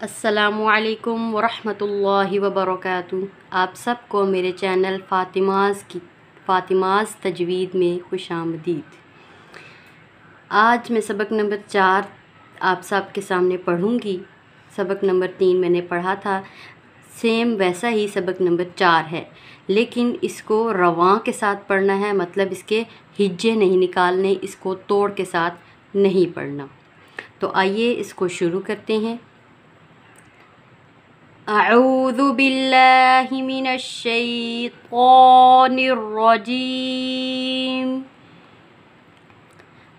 अस्सलामुअलैकुम वरहमतुल्लाहि वबरकातुहू। आप सबको मेरे चैनल फ़ातिमाज़ तजवीद में खुशामदीद। आज मैं सबक नंबर 4 आप सबके सामने पढ़ूँगी। सबक नंबर 3 मैंने पढ़ा था, सेम वैसा ही सबक नंबर 4 है, लेकिन इसको रवां के साथ पढ़ना है, मतलब इसके हिज्जे नहीं निकालने, इसको तोड़ के साथ नहीं पढ़ना। तो आइए इसको शुरू करते हैं। अऊज़ु बिल्लाहि मिनश शैतानिर रजीम।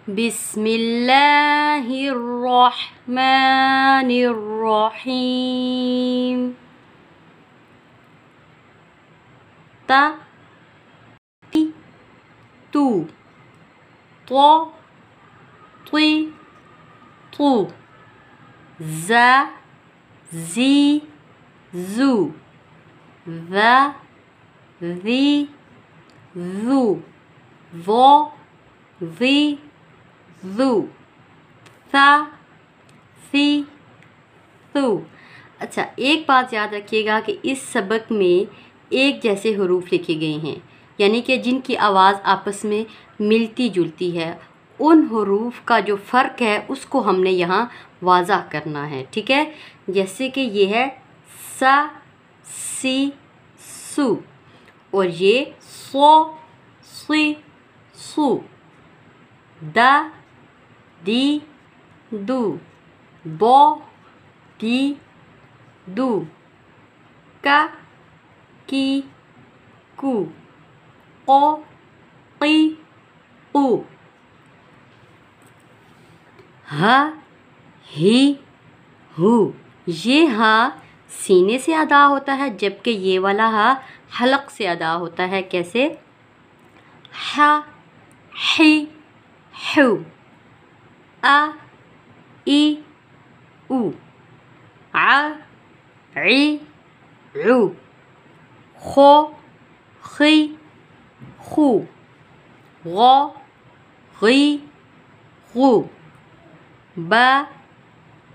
बिस्मिल्लाहिर रहमानिर रहीम। ता ती तू तो ती तू जा जी जू ज़ा ज़ी ज़ू ज़ो ज़ी ज़ू सा सी सू। अच्छा, एक बात याद रखिएगा कि इस सबक में एक जैसे हरूफ लिखे गए हैं, यानी कि जिनकी आवाज़ आपस में मिलती जुलती है। उन हरूफ का जो फ़र्क है उसको हमने यहाँ वाज़ा करना है, ठीक है। जैसे कि ये है सा सी सू, और ये सो सी सू, दा दी दू, बो दी दू, का की कू, को की कू, हा ही हू। ये हा सीने से अदा होता है, जबकि ये वाला हा हलक से अदा होता है। कैसे? हा ही हू, आ ई ऊ, आ ई ऊ, खो खी खू, गो गी गू, बा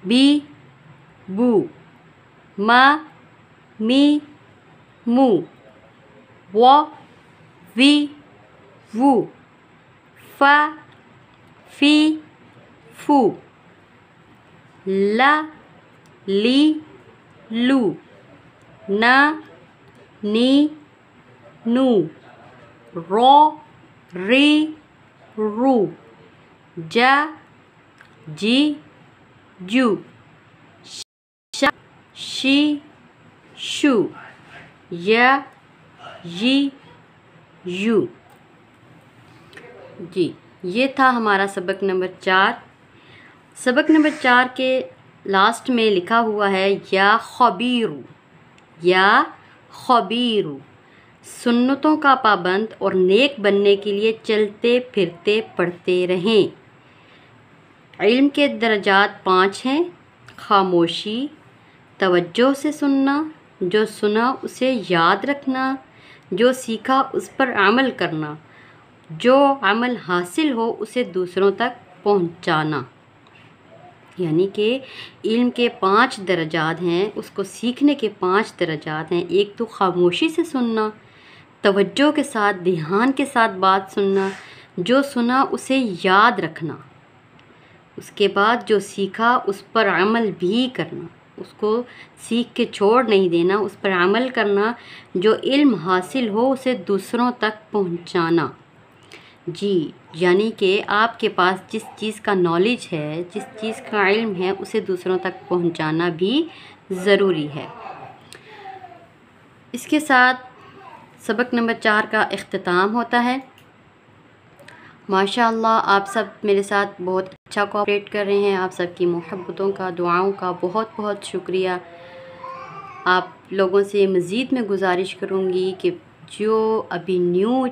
बी बू, मा मी मू, वो वी वू, फा फी फू, ला ली लू, ना नी नू, रो री रू, जा जी जू, शा शी शू, या जी यू। जी, ये था हमारा सबक नंबर 4। सबक नंबर 4 के लास्ट में लिखा हुआ है या खबीरू, या खबीरू। सुन्नतों का पाबंद और नेक बनने के लिए चलते फिरते पढ़ते रहें। इल्म के दर्जात 5 हैं। खामोशी, तवज्जो से सुनना, जो सुना उसे याद रखना, जो सीखा उस पर अमल करना, जो अमल हासिल हो उसे दूसरों तक पहुंचाना। यानी कि इल्म के 5 दर्जात हैं, उसको सीखने के 5 दर्जात हैं। एक तो खामोशी से सुनना, तवज्जो के साथ, ध्यान के साथ बात सुनना, जो सुना उसे याद रखना, उसके बाद जो सीखा उस पर अमल भी करना, उसको सीख के छोड़ नहीं देना, उस पर अमल करना, जो इल्म हासिल हो उसे दूसरों तक पहुंचाना। जी, यानी कि आपके पास जिस चीज़ का नॉलेज है, जिस चीज़ का इल्म है, उसे दूसरों तक पहुंचाना भी ज़रूरी है। इसके साथ सबक नंबर 4 का इख्तिताम होता है। माशाअल्लाह, आप सब मेरे साथ बहुत अच्छा कोऑपरेट कर रहे हैं। आप सबकी मोहब्बतों का, दुआओं का बहुत बहुत शुक्रिया। आप लोगों से मज़ीद मैं गुजारिश करूँगी कि जो अभी न्यू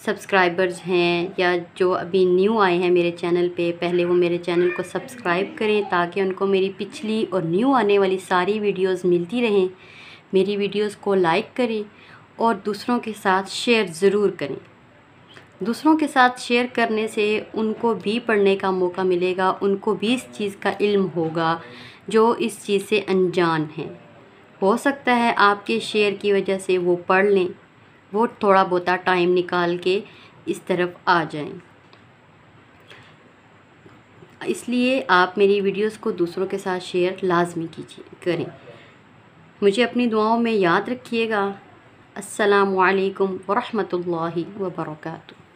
सब्सक्राइबर्स हैं या जो अभी न्यू आए हैं मेरे चैनल पे, पहले वो मेरे चैनल को सब्सक्राइब करें ताकि उनको मेरी पिछली और न्यू आने वाली सारी वीडियोस मिलती रहें। मेरी वीडियोस को लाइक करें और दूसरों के साथ शेयर ज़रूर करें। दूसरों के साथ शेयर करने से उनको भी पढ़ने का मौका मिलेगा, उनको भी इस चीज़ का इल्म होगा जो इस चीज़ से अनजान हैं। हो सकता है आपके शेयर की वजह से वो पढ़ लें, वो थोड़ा बहुत टाइम निकाल के इस तरफ आ जाएं। इसलिए आप मेरी वीडियोस को दूसरों के साथ शेयर लाजमी करें। मुझे अपनी दुआओं में याद रखिएगा। अस्सलामु अलैकुम व रहमतुल्लाहि व बरकातुहू।